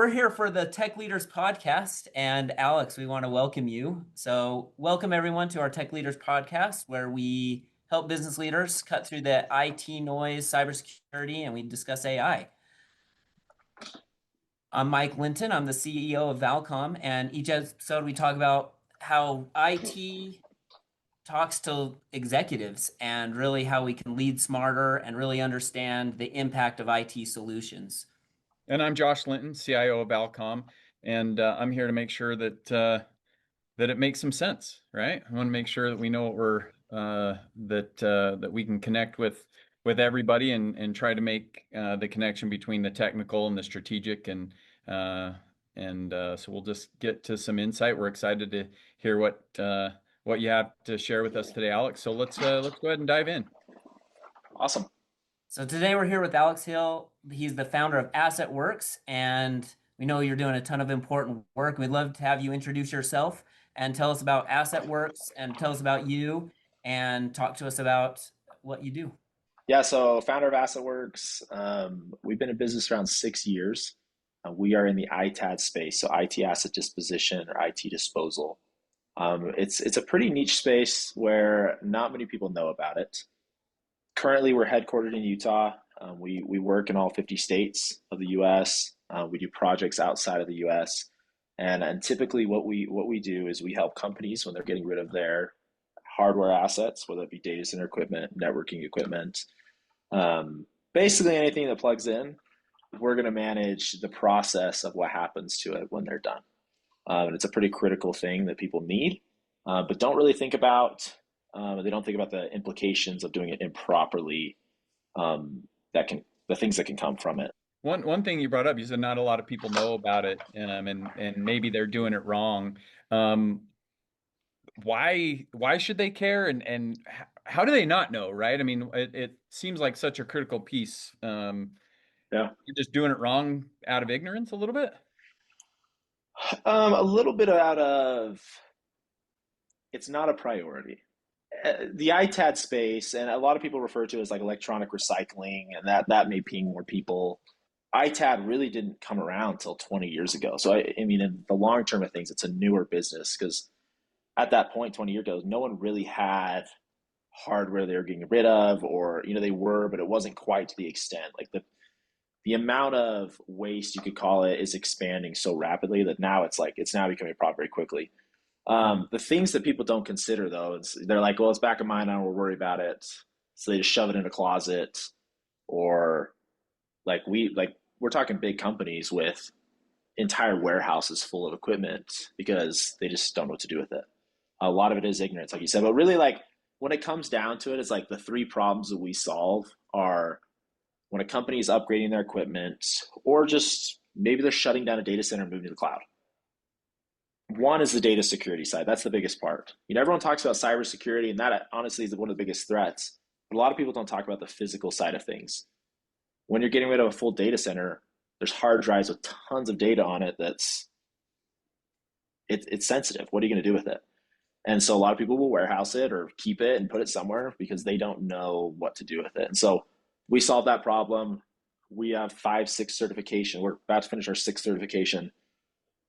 We're here for the Tech Leaders podcast, and Alex, we want to welcome you. So, welcome everyone to our Tech Leaders podcast, where we help business leaders cut through the IT noise, cybersecurity, and we discuss AI. I'm Mike Linton. I'm the CEO of Valcom, and each episode we talk about how IT talks to executives and really how we can lead smarter and really understand the impact of IT solutions. And I'm Josh Linton, CIO of Valcom, and I'm here to make sure that it makes some sense, right? I want to make sure that we know what we're that we can connect with everybody and try to make the connection between the technical and the strategic, and so we'll just get to some insight. We're excited to hear what you have to share with us today, Alex. So let's go ahead and dive in. Awesome. So today we're here with Alex Hill. He's the founder of AssetWorx, and we know you're doing a ton of important work. We'd love to have you introduce yourself and tell us about AssetWorx and tell us about you and talk to us about what you do. Yeah, so founder of AssetWorx. We've been in business around 6 years. We are in the ITAD space, so IT asset disposition or IT disposal. It's a pretty niche space where not many people know about it. Currently, we're headquartered in Utah. We work in all 50 states of the U.S. We do projects outside of the U.S. And typically what we do is we help companies when they're getting rid of their hardware assets, whether it be data center equipment, networking equipment, basically anything that plugs in. We're going to manage the process of what happens to it when they're done. And it's a pretty critical thing that people need, but don't really think about. They don't think about the implications of doing it improperly. The things that can come from it. One thing you brought up, you said not a lot of people know about it, and maybe they're doing it wrong. Why should they care, and how do they not know, right? I mean, it seems like such a critical piece. Yeah, You're just doing it wrong out of ignorance a little bit. a little bit out of it's not a priority. The ITAD space, and a lot of people refer to it as like electronic recycling, and that may ping more people. ITAD really didn't come around until 20 years ago. So I mean, in the long term of things, it's a newer business because at that point, 20 years ago, no one really had hardware they were getting rid of, or they were, but it wasn't quite to the extent. Like the amount of waste, you could call it, is expanding so rapidly that now it's now becoming a problem very quickly. The things that people don't consider, though, they're like, well, it's back of mind, I don't worry about it. So they just shove it in a closet, or we're talking big companies with entire warehouses full of equipment because they just don't know what to do with it. A lot of it is ignorance, like you said, but really, like, when it comes down to it, it's like the three problems that we solve are when a company is upgrading their equipment, or just maybe they're shutting down a data center and moving to the cloud. One is the data security side. That's the biggest part. Everyone talks about cybersecurity, and that honestly is one of the biggest threats. But a lot of people don't talk about the physical side of things. When you're getting rid of a full data center, there's hard drives with tons of data on it it's sensitive. What are you going to do with it? And so a lot of people will warehouse it or keep it and put it somewhere because they don't know what to do with it. And so we solve that problem. We have 5, 6 certification. We're about to finish our 6th certification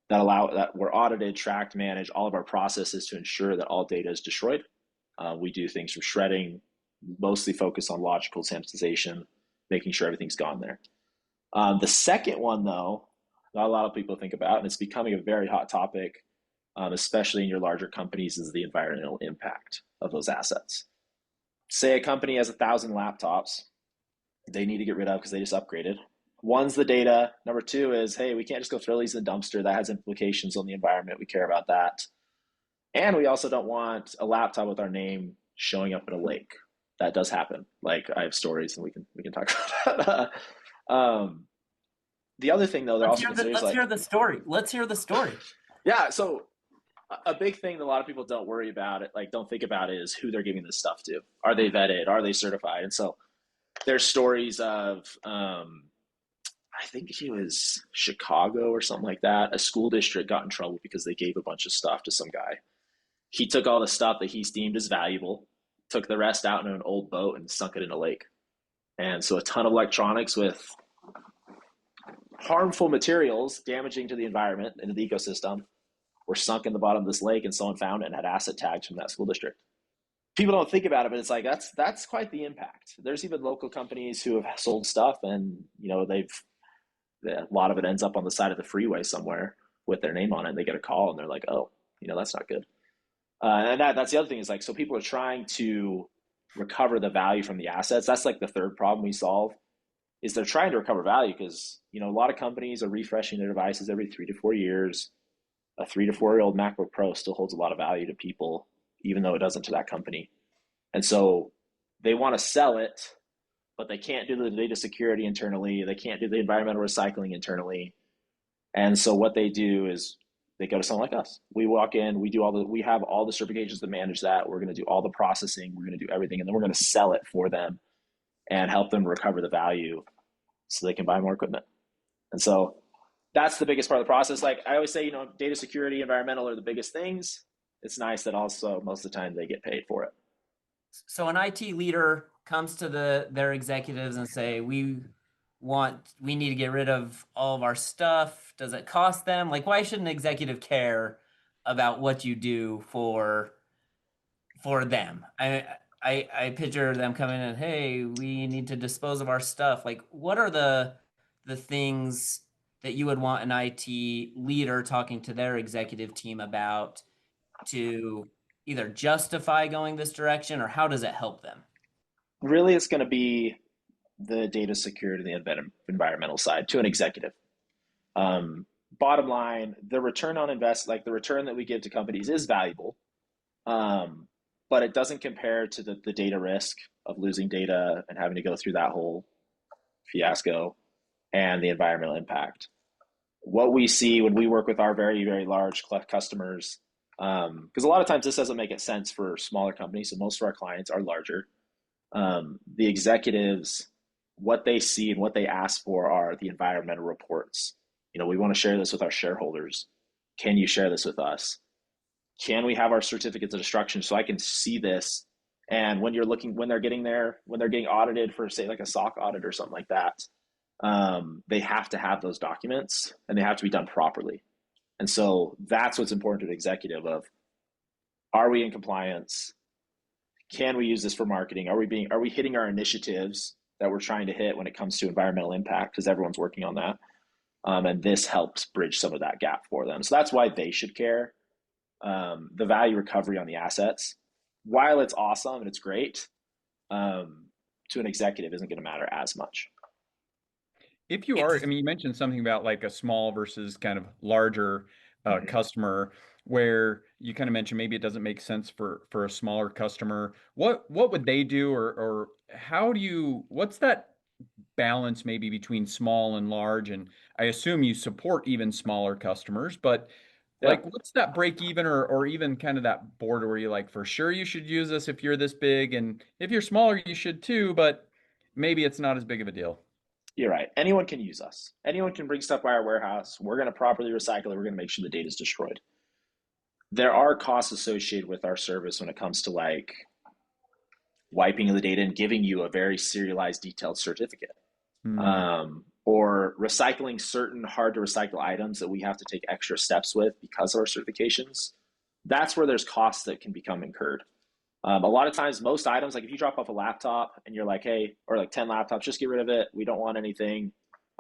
that we're audited, tracked, managed all of our processes to ensure that all data is destroyed. We do things from shredding, mostly focus on logical sanitization, making sure everything's gone there. The second one, though, not a lot of people think about, and it's becoming a very hot topic, especially in your larger companies, is the environmental impact of those assets. Say a company has 1,000 laptops they need to get rid of because they just upgraded. One's the data. Number 2 is, hey, we can't just go throw these in the dumpster. That has implications on the environment. We care about that. And we also don't want a laptop with our name showing up in a lake. That does happen. Like, I have stories, and we can talk about that. The other thing, though, let's hear the story. Let's hear the story. Yeah. So a big thing that a lot of people don't worry about it, like don't think about, is who they're giving this stuff to. Are they vetted? Are they certified? And so there's stories of, I think he was Chicago or something like that. A school district got in trouble because they gave a bunch of stuff to some guy. He took all the stuff that he deemed as valuable, took the rest out in an old boat and sunk it in a lake. And so a ton of electronics with harmful materials damaging to the environment and the ecosystem were sunk in the bottom of this lake, and someone found it and had asset tags from that school district. People don't think about it, but it's like that's quite the impact. There's even local companies who have sold stuff, and a lot of it ends up on the side of the freeway somewhere with their name on it. And they get a call and they're like, oh, that's not good. And that's the other thing is like, so people are trying to recover the value from the assets. That's like the third problem we solve is they're trying to recover value because, a lot of companies are refreshing their devices every 3 to 4 years. A 3 to 4 year old MacBook Pro still holds a lot of value to people, even though it doesn't to that company. And so they want to sell it, but they can't do the data security internally. They can't do the environmental recycling internally. And so what they do is they go to someone like us. We walk in, we have all the certifications to manage that. We're going to do all the processing. We're going to do everything. And then we're going to sell it for them and help them recover the value so they can buy more equipment. And so that's the biggest part of the process. Like I always say, data security, environmental are the biggest things. It's nice that also most of the time they get paid for it. So an IT leader comes to their executives and say, we need to get rid of all of our stuff. Does it cost them? Like, why should an executive care about what you do for them? I picture them coming in, hey, we need to dispose of our stuff. Like, what are the things that you would want an IT leader talking to their executive team about to either justify going this direction, or how does it help them? Really, it's going to be the data security and the environmental side to an executive. Bottom line, the return on the return that we give to companies is valuable, but it doesn't compare to the data risk of losing data and having to go through that whole fiasco and the environmental impact. What we see when we work with our very, very large customers, because a lot of times this doesn't make sense for smaller companies, so most of our clients are larger. The executives, what they see and what they ask for are the environmental reports. We want to share this with our shareholders. Can you share this with us? Can we have our certificates of destruction so I can see this? And when they're getting audited for, say, like a SOC audit or something like that, they have to have those documents and they have to be done properly. And so that's what's important to the executive of, are we in compliance? Can we use this for marketing? Are we hitting our initiatives that we're trying to hit when it comes to environmental impact? Because everyone's working on that. And this helps bridge some of that gap for them. So that's why they should care. The value recovery on the assets, while it's awesome and it's great, to an executive isn't going to matter as much. If you are, you mentioned something about like a small versus kind of larger customer, where you kind of mentioned maybe it doesn't make sense for a smaller customer. What would they do, or what's that balance maybe between small and large? And I assume you support even smaller customers, but like what's that break even or even kind of that border where you're like, for sure you should use this if you're this big, and if you're smaller you should too, but maybe it's not as big of a deal. You're right. Anyone can use us. Anyone can bring stuff by our warehouse. We're going to properly recycle it. We're going to make sure the data is destroyed. There are costs associated with our service when it comes to like wiping the data and giving you a very serialized, detailed certificate, or recycling certain hard to recycle items that we have to take extra steps with because of our certifications. That's where there's costs that can become incurred. A lot of times, most items, like if you drop off a laptop and you're like, hey, or like 10 laptops, just get rid of it. We don't want anything.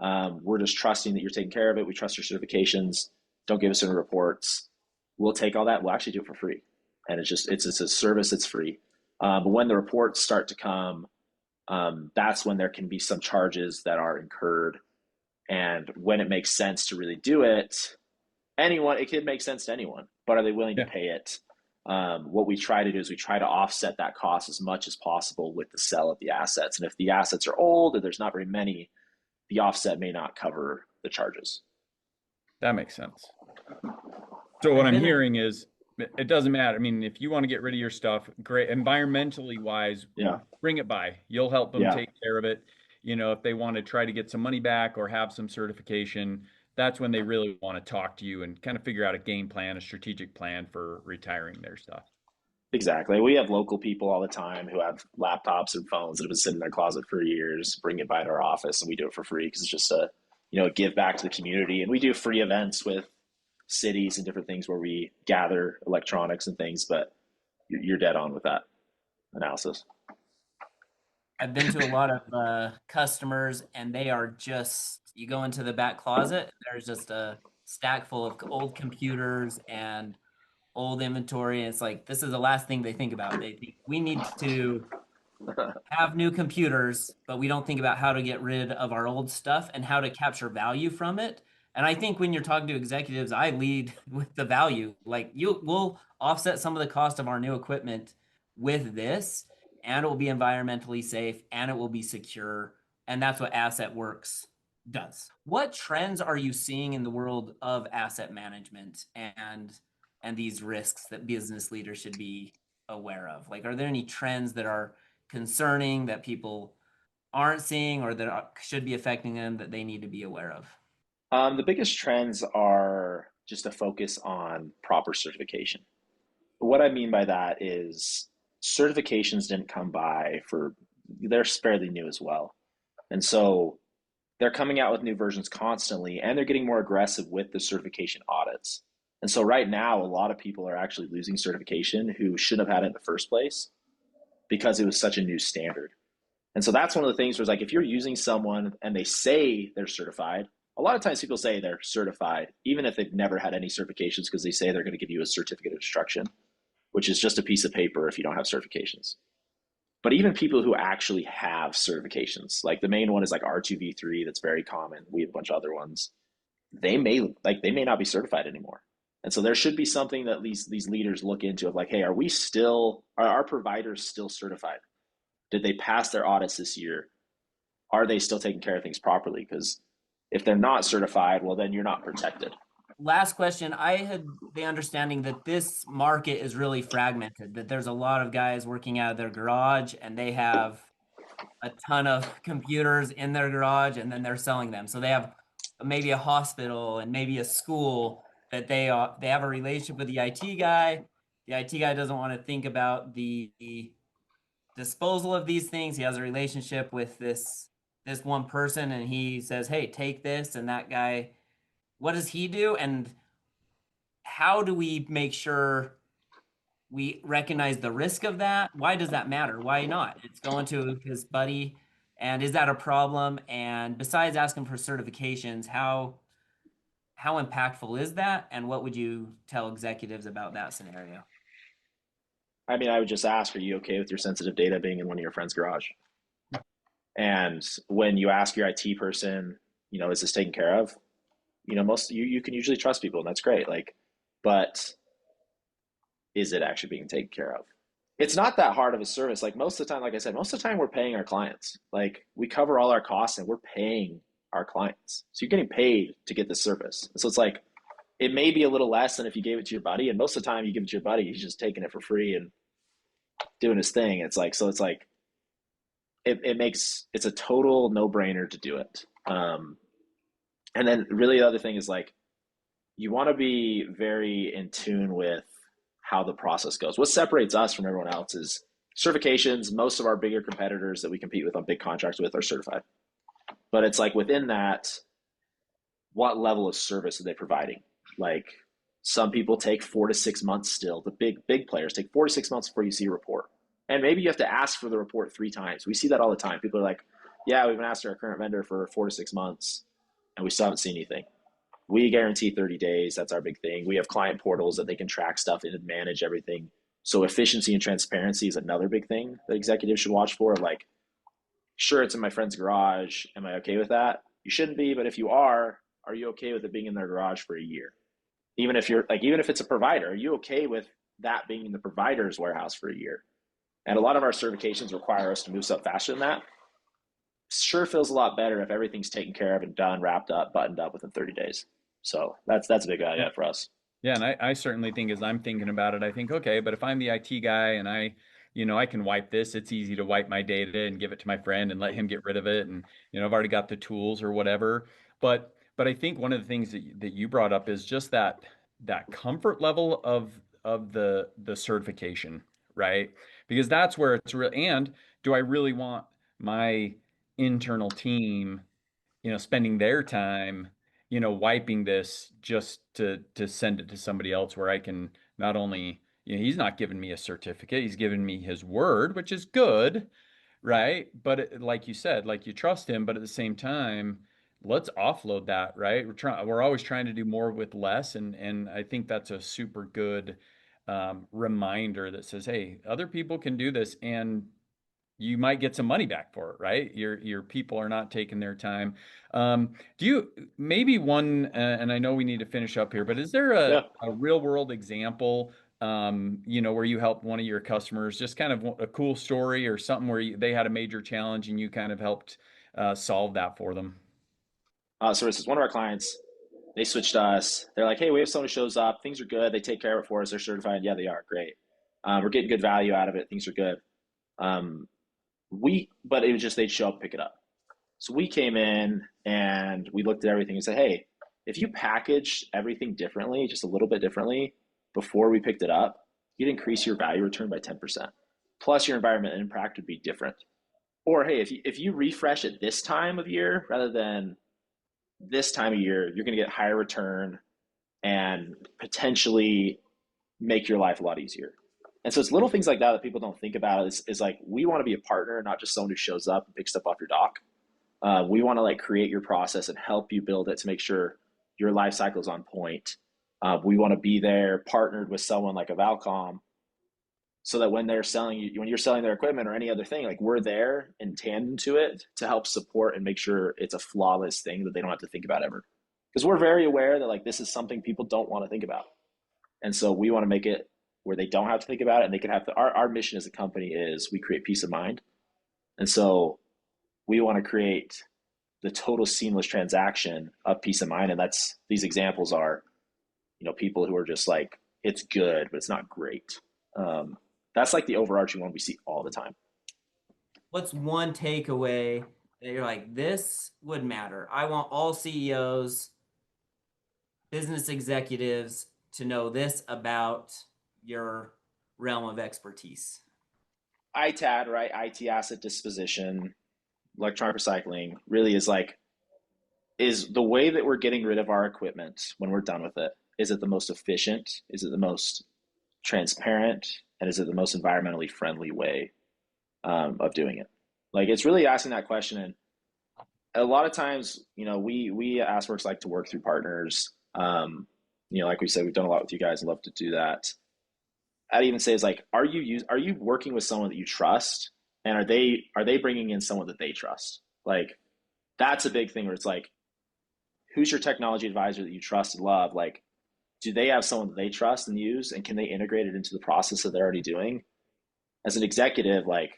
We're just trusting that you're taking care of it. We trust your certifications. Don't give us any reports. We'll take all that. We'll actually do it for free. And it's a service. It's free. But when the reports start to come, that's when there can be some charges that are incurred. And when it makes sense to really do it, it could make sense to anyone, but are they willing to pay it? What we try to do is we try to offset that cost as much as possible with the sale of the assets. And if the assets are old or there's not very many, the offset may not cover the charges. That makes sense. So what I'm hearing is it doesn't matter. I mean, if you want to get rid of your stuff, great. Environmentally wise, bring it by. You'll help them take care of it. If they want to try to get some money back or have some certification, that's when they really want to talk to you and kind of figure out a game plan, a strategic plan for retiring their stuff. Exactly. We have local people all the time who have laptops and phones that have been sitting in their closet for years, bring it by to our office, and we do it for free because it's just give back to the community. And we do free events with cities and different things where we gather electronics and things, but you're dead on with that analysis. I've been to a lot of customers, and they are just, you go into the back closet, there's just a stack full of old computers and old inventory. And it's like, this is the last thing they think about. They think we need to have new computers, but we don't think about how to get rid of our old stuff and how to capture value from it. And I think when you're talking to executives, I lead with the value. Like, we'll offset some of the cost of our new equipment with this, and it will be environmentally safe and it will be secure. And that's what AssetWorx does. What trends are you seeing in the world of asset management and these risks that business leaders should be aware of? Like, are there any trends that are concerning that people aren't seeing or that should be affecting them that they need to be aware of? The biggest trends are just a focus on proper certification. What I mean by that is certifications didn't come by for, they're fairly new as well. And so they're coming out with new versions constantly, and they're getting more aggressive with the certification audits. And so right now, a lot of people are actually losing certification who shouldn't have had it in the first place because it was such a new standard. And so that's one of the things where it's like, if you're using someone and they say they're certified, a lot of times people say they're certified, even if they've never had any certifications, because they say they're going to give you a certificate of instruction, which is just a piece of paper if you don't have certifications. But even people who actually have certifications, like the main one is like R2V3, that's very common. We have a bunch of other ones. They may not be certified anymore. And so there should be something that these leaders look into of like, hey, are our providers still certified? Did they pass their audits this year? Are they still taking care of things properly? Because if they're not certified, well, then you're not protected. Last question. I had the understanding that this market is really fragmented, that there's a lot of guys working out of their garage and they have a ton of computers in their garage and then they're selling them. So they have maybe a hospital and maybe a school that they have a relationship with the IT guy. The IT guy doesn't want to think about the disposal of these things. He has a relationship with this one person and he says, hey, take this. And that guy, what does he do? And how do we make sure we recognize the risk of that? Why does that matter? Why not? It's going to his buddy. And is that a problem? And besides asking for certifications, how impactful is that? And what would you tell executives about that scenario? I mean, I would just ask, are you okay with your sensitive data being in one of your friend's garage? And when you ask your IT person, is this taken care of? Most you can usually trust people, and that's great. Like, but is it actually being taken care of? It's not that hard of a service. Like most of the time, like I said, most of the time we're paying our clients. Like we cover all our costs and we're paying our clients. So you're getting paid to get this service. So it's like it may be a little less than if you gave it to your buddy, and most of the time you give it to your buddy, he's just taking it for free and doing his thing. It's like it's a total no-brainer to do it. And then really the other thing is like you want to be very in tune with how the process goes. What separates us from everyone else is certifications. Most of our bigger competitors that we compete with on big contracts with are certified. But it's like within that, what level of service are they providing? Like some people take 4 to 6 months still. The big players take 4 to 6 months before you see a report. And maybe you have to ask for the report 3 times. We see that all the time. People are like, yeah, we've been asking our current vendor for 4 to 6 months and we still haven't seen anything. We guarantee 30 days. That's our big thing. We have client portals that they can track stuff and manage everything. So efficiency and transparency is another big thing that executives should watch for. Like, sure, it's in my friend's garage. Am I okay with that? You shouldn't be, but if you are you okay with it being in their garage for a year? Even if it's a provider, are you okay with that being in the provider's warehouse for a year? And a lot of our certifications require us to move stuff faster than that. Sure feels a lot better if everything's taken care of and done, wrapped up, buttoned up within 30 days. So that's a big value add for us. Yeah, and I certainly think as I'm thinking about it, I think, okay, but if I'm the IT guy and I can wipe this, it's easy to wipe my data and give it to my friend and let him get rid of it. And, I've already got the tools or whatever. But I think one of the things that you brought up is just that comfort level of the certification, right? Because that's where it's real. And do I really want my internal team spending their time, wiping this just to send it to somebody else where I can not only, he's not giving me a certificate, he's giving me his word, which is good, right? But like you said, like you trust him, but at the same time, let's offload that, right? We're always trying to do more with less, and I think that's a super good reminder that says, hey, other people can do this, and you might get some money back for it, right? Your people are not taking their time. Do you maybe one, and I know we need to finish up here, but is there Yeah. a real world example, where you helped one of your customers, just kind of a cool story or something where they had a major challenge and you kind of helped solve that for them? So this is one of our clients. They switched to us. They're like, hey, we have someone who shows up. Things are good. They take care of it for us. They're certified. Yeah, they are. Great. We're getting good value out of it. Things are good. Um, but it was just they'd show up, pick it up. So we came in and we looked at everything and said, hey, if you package everything differently, just a little bit differently before we picked it up, you'd increase your value return by 10%. Plus your environment impact would be different. Or hey, if you refresh it this time of year rather than this time of year, you're going to get higher return and potentially make your life a lot easier. And so it's little things like that that people don't think about is like, we want to be a partner, not just someone who shows up and picks stuff off your dock. We want to like create your process and help you build it to make sure your life cycle is on point. We want to be there partnered with someone like a Valcom so that when you're selling their equipment or any other thing, like we're there in tandem to it to help support and make sure it's a flawless thing that they don't have to think about ever. Because we're very aware that like this is something people don't want to think about. And so we want to make it where they don't have to think about it and they can have our mission as a company is we create peace of mind. And so we want to create the total seamless transaction of peace of mind. And these examples are, people who are just like, it's good, but it's not great. That's like the overarching one we see all the time. What's one takeaway that you're like, this would matter? I want all CEOs, business executives to know this about your realm of expertise. ITAD, right? IT asset disposition, electronic recycling really is the way that we're getting rid of our equipment when we're done with it. Is it the most efficient? Is it the most transparent? And is it the most environmentally friendly way of doing it? Like it's really asking that question. And a lot of times, we at AssetWorx like to work through partners. Like we said, we've done a lot with you guys and love to do that. I'd even say is like, are you working with someone that you trust, and are they bringing in someone that they trust? Like that's a big thing where it's like, who's your technology advisor that you trust and love? Like, do they have someone that they trust and use, and can they integrate it into the process that they're already doing? As an executive, like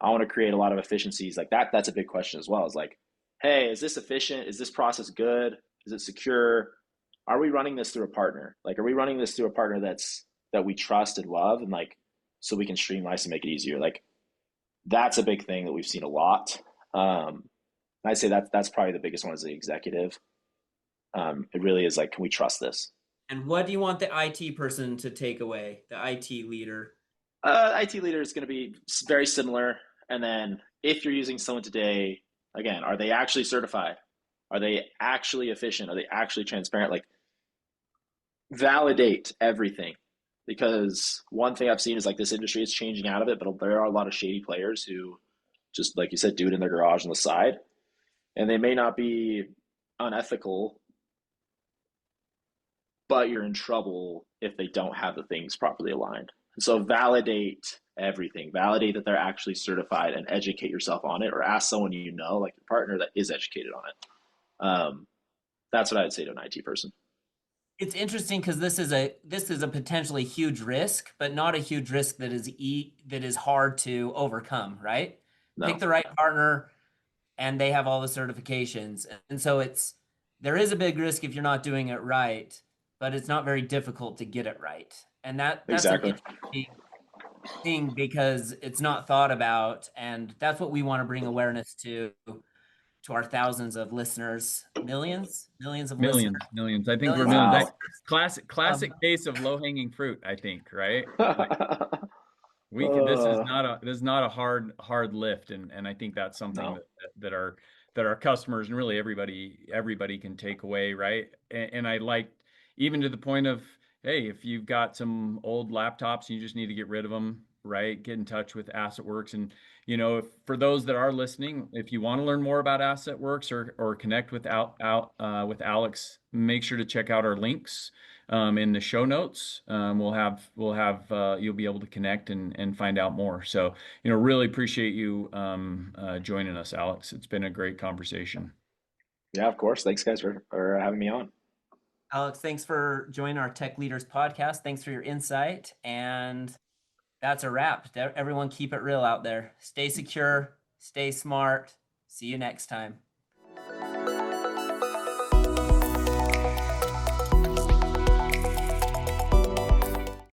I want to create a lot of efficiencies. Like that's a big question as well. Is like, hey, is this efficient? Is this process good? Is it secure? Are we running this through a partner? Like, are we running this through a partner that we trust and love, and like so we can streamline and make it easier? Like that's a big thing that we've seen a lot. I'd say that's probably the biggest one as the executive. It really is like, can we trust this? And what do you want the IT person to take away, the IT leader? IT leader is going to be very similar. And then if you're using someone today, again, are they actually certified? Are they actually efficient? Are they actually transparent? Like validate everything. Because one thing I've seen is like this industry is changing out of it, but there are a lot of shady players who just, like you said, do it in their garage on the side. And they may not be unethical, but you're in trouble if they don't have the things properly aligned. So validate everything. Validate that they're actually certified and educate yourself on it, or ask someone like your partner, that is educated on it. That's what I would say to an IT person. It's interesting because this is a potentially huge risk, but not a huge risk that is hard to overcome, right? No. Pick the right partner and they have all the certifications. And so there is a big risk if you're not doing it right, but it's not very difficult to get it right. And that's exactly an interesting thing because it's not thought about. And that's what we want to bring awareness to our thousands of listeners, millions of listeners. Millions. I think we're Wow. millions. Classic case of low hanging fruit, I think, right? Like, this is not a hard lift, and I think that's something No. that our that our customers and really everybody can take away, right? And I like, even to the point of, hey, if you've got some old laptops and you just need to get rid of them, right? Get in touch with AssetWorx. And, if, for those that are listening, if you want to learn more about AssetWorx or connect with with Alex, make sure to check out our links in the show notes. You'll be able to connect and find out more. So, really appreciate you joining us, Alex. It's been a great conversation. Yeah, of course. Thanks, guys, for having me on. Alex, thanks for joining our Tech Leaders podcast. Thanks for your insight. And that's a wrap. Everyone keep it real out there. Stay secure, stay smart. See you next time.